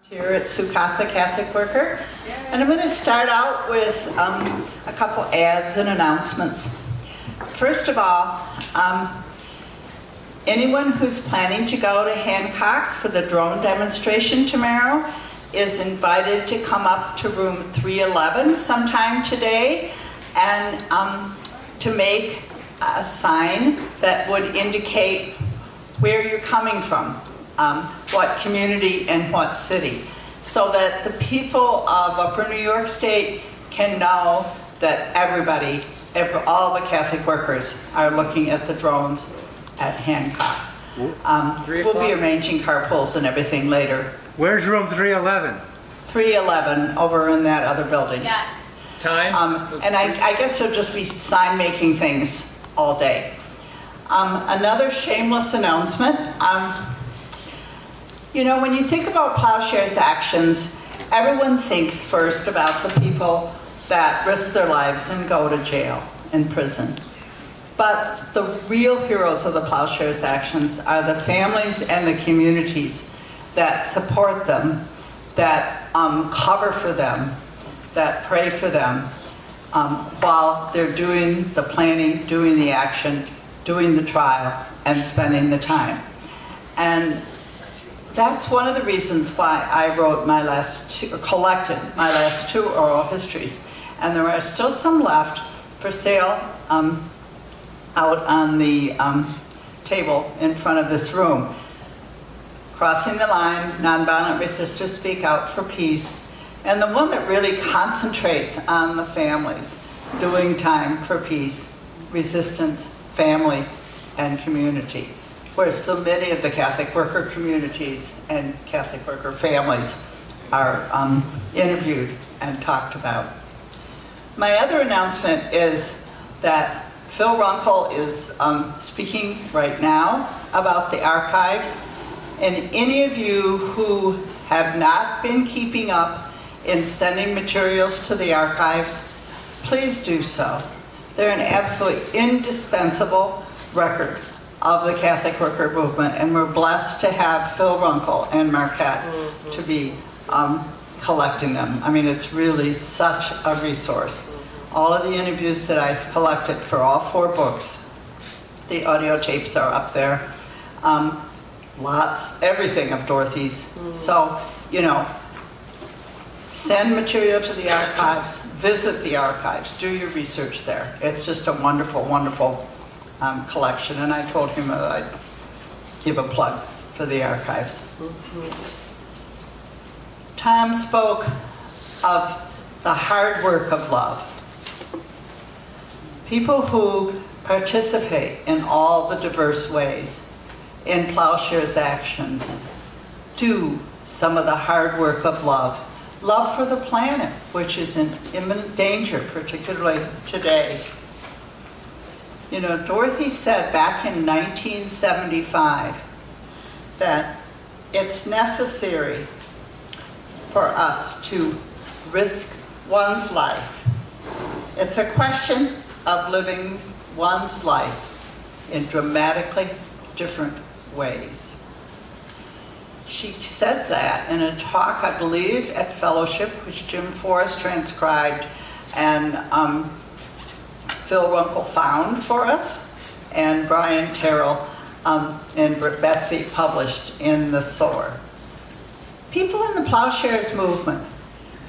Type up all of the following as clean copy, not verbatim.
Here at Sukasa Catholic Worker, and I'm going to start out with a couple ads and announcements. First of all, anyone who's planning to go to Hancock for the drone demonstration tomorrow is invited to come up to room 311 sometime today and to make a sign that would indicate where you're coming from. What community and what city, so that the people of Upper New York State can know that all the Catholic workers are looking at the drones at Hancock. We'll be arranging carpools and everything later. Where's room 311? 311 over in that other building. Yeah. Time? And I guess there'll just be sign making things all day. Another shameless announcement. You know, when you think about Plowshares actions, everyone thinks first about the people that risk their lives and go to jail and prison. But the real heroes of the Plowshares actions are the families and the communities that support them, that cover for them, that pray for them while they're doing the planning, doing the action, doing the trial, and spending the time. And that's one of the reasons why I wrote collected my last two oral histories. And there are still some left for sale out on the table in front of this room. Crossing the Line, Nonviolent Resistors Speak Out for Peace, and the one that really concentrates on the families doing time for peace, resistance, family, and community, where so many of the Catholic worker communities and Catholic worker families are interviewed and talked about. My other announcement is that Phil Runkle is speaking right now about the archives, and any of you who have not been keeping up in sending materials to the archives, please do so. They're an absolutely indispensable record of the Catholic worker movement, and we're blessed to have Phil Runkle and Marquette to be collecting them. I mean, it's really such a resource. All of the interviews that I've collected for all 4 books, the audio tapes are up there. Everything of Dorothy's. So, you know, send material to the archives, visit the archives, do your research there. It's just a wonderful, wonderful collection, and I told him that I'd give a plug for the archives. Tom spoke of the hard work of love. People who participate in all the diverse ways in Plowshares actions do some of the hard work of love. Love for the planet, which is in imminent danger, particularly today. You know, Dorothy said back in 1975 that it's necessary for us to risk one's life. It's a question of living one's life in dramatically different ways. She said that in a talk, I believe, at Fellowship, which Jim Forrest transcribed, and Phil Runkle found for us, and Brian Terrell and Betsy published in the SOAR. People in the Plowshares movement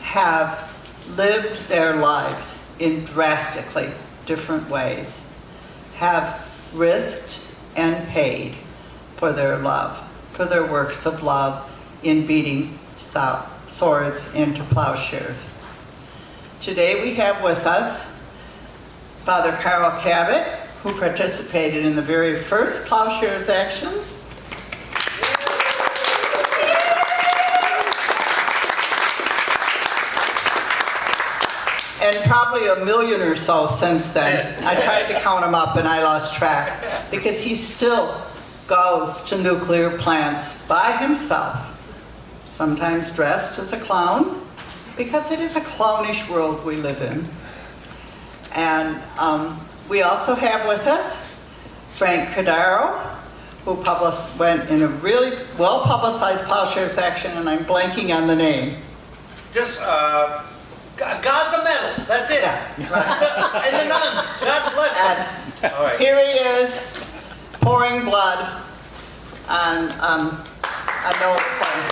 have lived their lives in drastically different ways, have risked and paid for their love, for their works of love in beating swords into plowshares. Today we have with us Father Carl Cabot, who participated in the very first Plowshares actions. And probably a million or so since then. I tried to count them up and I lost track, because he still goes to nuclear plants by himself, sometimes dressed as a clown, because it is a clownish world we live in. And we also have with us Frank Cordaro, who went in a really well-publicized plowshares action, and I'm blanking on the name. Just, God's a medal, that's it. Yeah, right. And the nuns, God bless them. And All right. here he is, pouring blood on Noah's plain.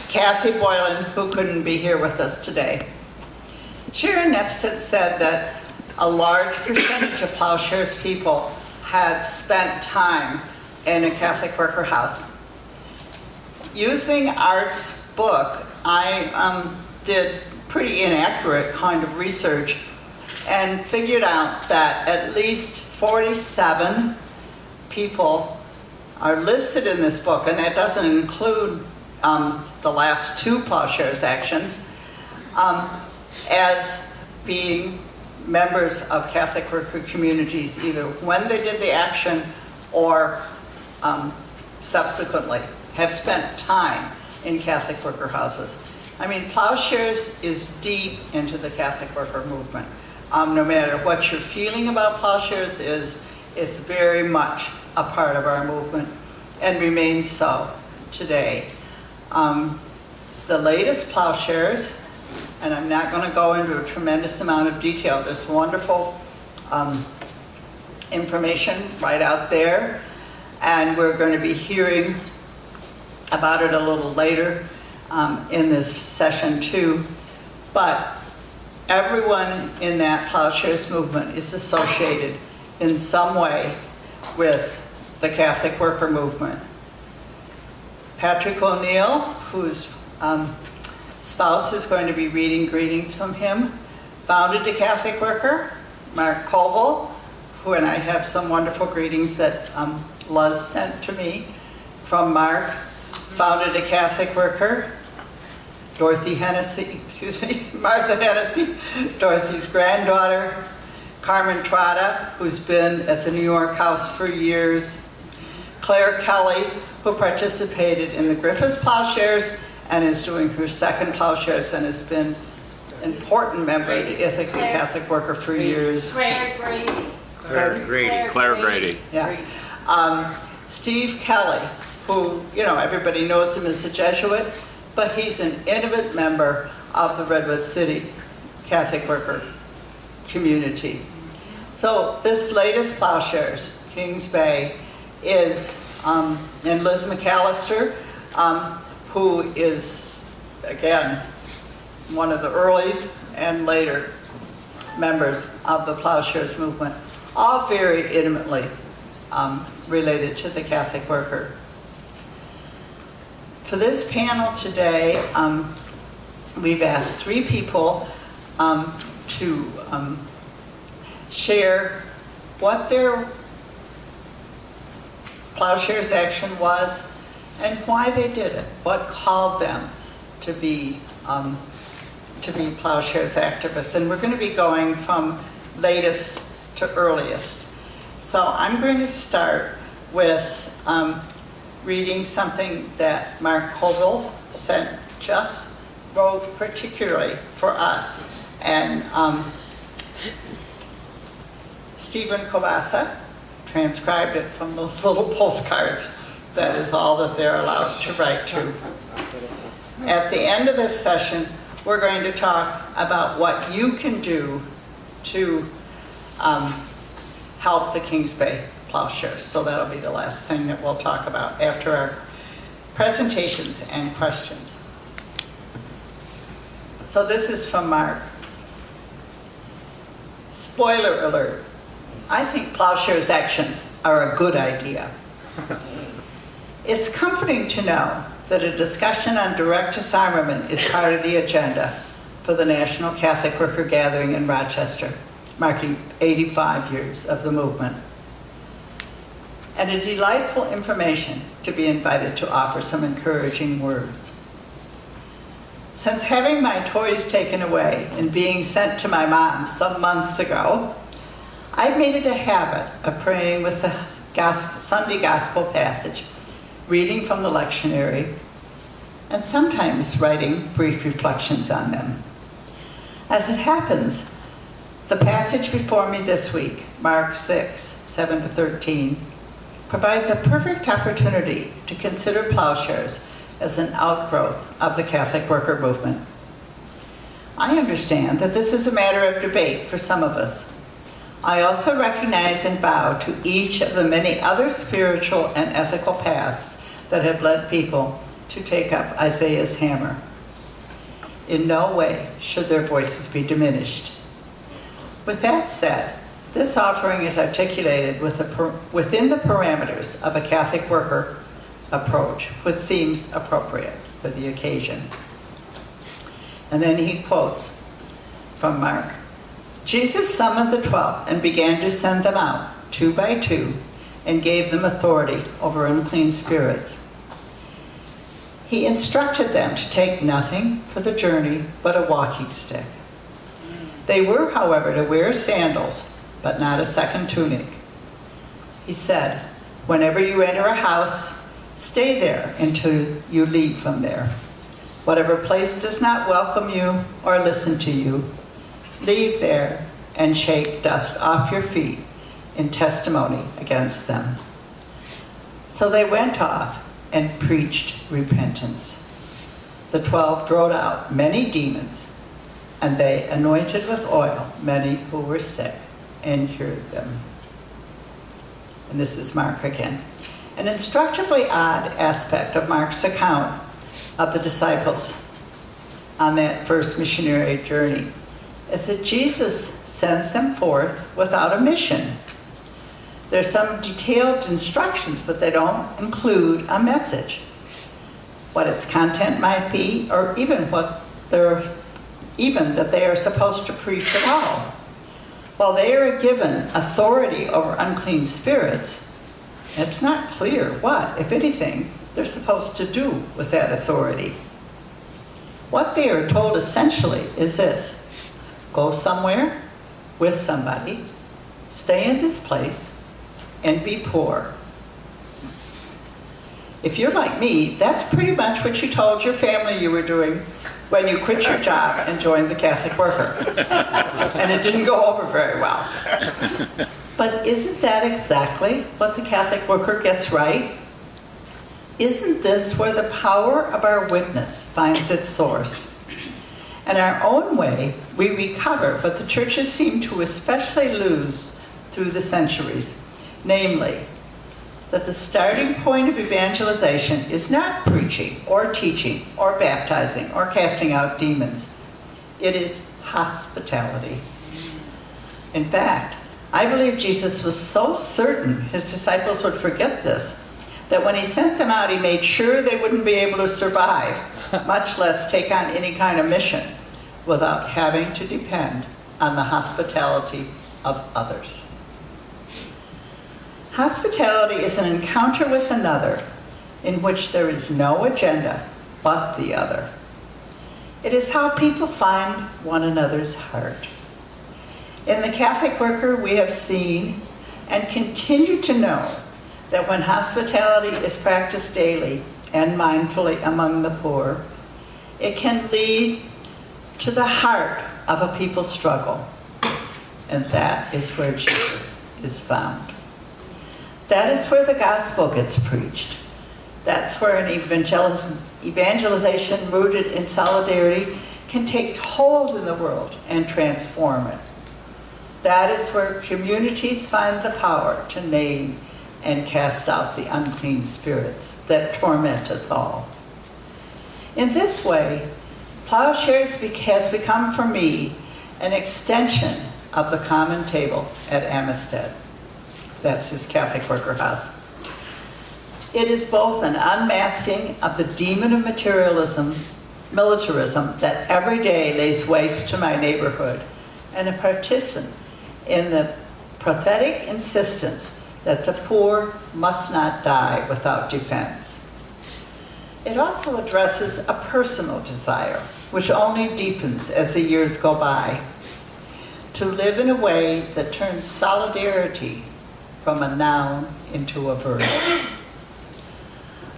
Kathy Boylan, who couldn't be here with us today. Sharon Nepstead said that a large percentage of plowshares people had spent time in a Catholic worker house. Using Art's book, I did pretty inaccurate kind of research and figured out that at least 47 people are listed in this book, and that doesn't include the last two plowshares actions, as being members of Catholic worker communities, either when they did the action or subsequently, have spent time in Catholic worker houses. I mean, plowshares is deep into the Catholic worker movement. No matter what you're feeling about plowshares, it's very much a part of our movement and remains so today. The latest plowshares, and I'm not going to go into a tremendous amount of detail, there's wonderful information right out there, and we're going to be hearing about it a little later in this session too. But everyone in that plowshares movement is associated in some way with the Catholic worker movement. Patrick O'Neill, whose spouse is going to be reading greetings from him, founded the Catholic worker. Mark Koval, who and I have some wonderful greetings that Luz sent to me from Mark, founded a Catholic worker. Martha Hennessy, Dorothy's granddaughter. Carmen Trotta, who's been at the New York House for years. Claire Kelly, who participated in the Griffiths plowshares and is doing her second plowshares and has been an important member of the Ethically Catholic Worker for years. Claire Grady. Claire Grady. Yeah. Steve Kelly, who, everybody knows him as a Jesuit, but he's an intimate member of the Redwood City Catholic Worker community. So this latest plowshares, Kings Bay, is and Liz McAllister, who is, again, one of the early and later members of the plowshares movement, all very intimately related to the Catholic worker. For this panel today, we've asked three people to share what their plowshares action was and why they did it, what called them to be plowshares activists. And we're going to be going from latest to earliest. So I'm going to start with reading something that Mark Koval wrote particularly for us. And Stephen Kovasa transcribed it from those little postcards. That is all that they're allowed to write to. At the end of this session, we're going to talk about what you can do to help the Kings Bay plowshares. So that'll be the last thing that we'll talk about after our presentations and questions. So this is from Mark. Spoiler alert. I think plowshares actions are a good idea. It's comforting to know that a discussion on direct disarmament is part of the agenda for the National Catholic Worker Gathering in Rochester, marking 85 years of the movement. And a delightful information to be invited to offer some encouraging words. Since having my toys taken away and being sent to my mom some months ago, I've made it a habit of praying with the Sunday Gospel passage, reading from the lectionary, and sometimes writing brief reflections on them. As it happens, The passage before me this week, Mark 6, 7 to 13, provides a perfect opportunity to consider plowshares as an outgrowth of the Catholic worker movement. I understand that this is a matter of debate for some of us. I also recognize and bow to each of the many other spiritual and ethical paths that have led people to take up Isaiah's hammer. In no way should their voices be diminished. With that said, this offering is articulated within the parameters of a Catholic worker approach, which seems appropriate for the occasion. And then he quotes from Mark. Jesus summoned the 12 and began to send them out, 2 by 2, and gave them authority over unclean spirits. He instructed them to take nothing for the journey but a walking stick. They were, however, to wear sandals, but not a second tunic. He said, "Whenever you enter a house, stay there until you leave from there. Whatever place does not welcome you or listen to you, leave there and shake dust off your feet in testimony against them." So they went off and preached repentance. The 12 drove out many demons, and they anointed with oil many who were sick and cured them. And this is Mark again. An instructively odd aspect of Mark's account of the disciples on that first missionary journey is that Jesus sends them forth without a mission. There's some detailed instructions, but they don't include a message, what its content might be, or even that they are supposed to preach at all. While they are given authority over unclean spirits, it's not clear what, if anything, they're supposed to do with that authority. What they are told essentially is this: go somewhere with somebody, stay in this place, and be poor. If you're like me, that's pretty much what you told your family you were doing when you quit your job and joined the Catholic worker. And it didn't go over very well. But isn't that exactly what the Catholic worker gets right? Isn't this where the power of our witness finds its source? In our own way, we recover what the churches seem to especially lose through the centuries, namely, that the starting point of evangelization is not preaching or teaching or baptizing or casting out demons. It is hospitality. In fact, I believe Jesus was so certain his disciples would forget this, that when he sent them out, he made sure they wouldn't be able to survive, much less take on any kind of mission, without having to depend on the hospitality of others. Hospitality is an encounter with another in which there is no agenda but the other. It is how people find one another's heart. In the Catholic worker, we have seen and continue to know that when hospitality is practiced daily and mindfully among the poor, it can lead to the heart of a people's struggle. And that is where Jesus is found. That is where the gospel gets preached. That's where an evangelization rooted in solidarity can take hold in the world and transform it. That is where communities find the power to name and cast out the unclean spirits that torment us all. In this way, Plowshares has become for me an extension of the common table at Amistad. That's his Catholic worker house. It is both an unmasking of the demon of militarism that every day lays waste to my neighborhood, and a partition in the prophetic insistence that the poor must not die without defense. It also addresses a personal desire, which only deepens as the years go by, to live in a way that turns solidarity from a noun into a verb.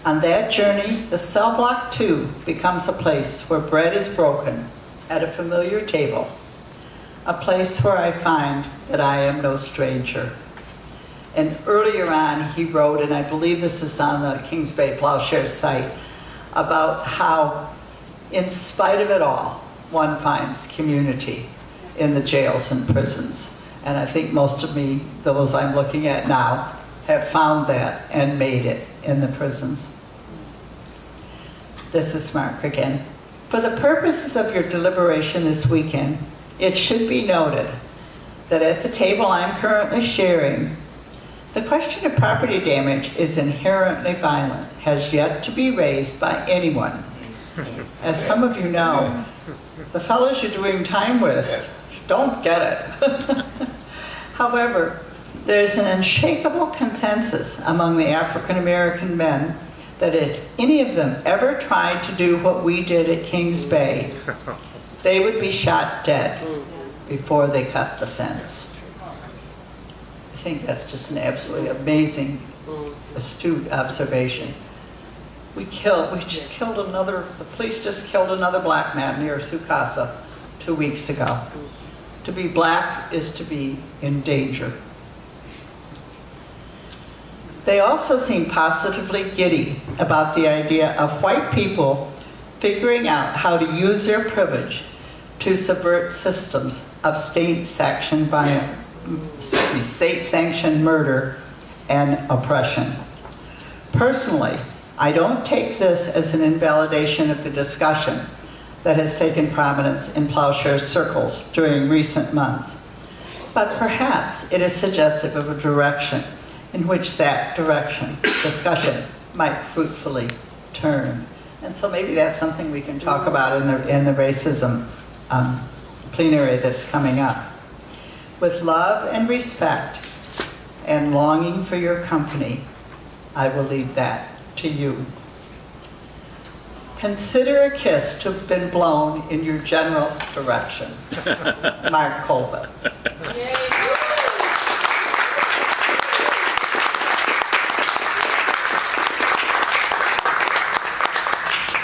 On that journey, the cell block too becomes a place where bread is broken at a familiar table, a place where I find that I am no stranger. And earlier on, he wrote, and I believe this is on the Kings Bay Plowshares site, about how, in spite of it all, one finds community in the jails and prisons. And I think most of me, those I'm looking at now, have found that and made it in the prisons. This is Mark again. For the purposes of your deliberation this weekend, it should be noted that at the table I'm currently sharing, the question of property damage is inherently violent, has yet to be raised by anyone. As some of you know, the fellows you're doing time with don't get it. However, there's an unshakable consensus among the African American men that if any of them ever tried to do what we did at Kings Bay, they would be shot dead before they cut the fence. I think that's just an absolutely amazing, astute observation. The police just killed another black man near Sukasa 2 weeks ago. To be black is to be in danger. They also seem positively giddy about the idea of white people figuring out how to use their privilege to subvert systems of state-sanctioned murder and oppression. Personally, I don't take this as an invalidation of the discussion that has taken prominence in plowshare circles during recent months, but perhaps it is suggestive of a direction in which that discussion might fruitfully turn. And so maybe that's something we can talk about in the racism plenary that's coming up. With love and respect and longing for your company, I will leave that to you. Consider a kiss to have been blown in your general direction. Mark Colvin.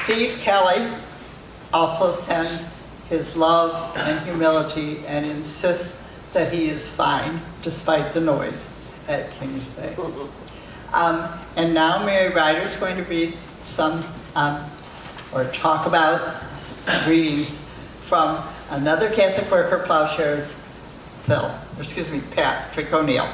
Steve Kelly also sends his love and humility and insists that he is fine despite the noise at Kings Bay. And now Mary Ryder's going to read some, or talk about readings from another Catholic Worker Plowshares, Patrick O'Neill.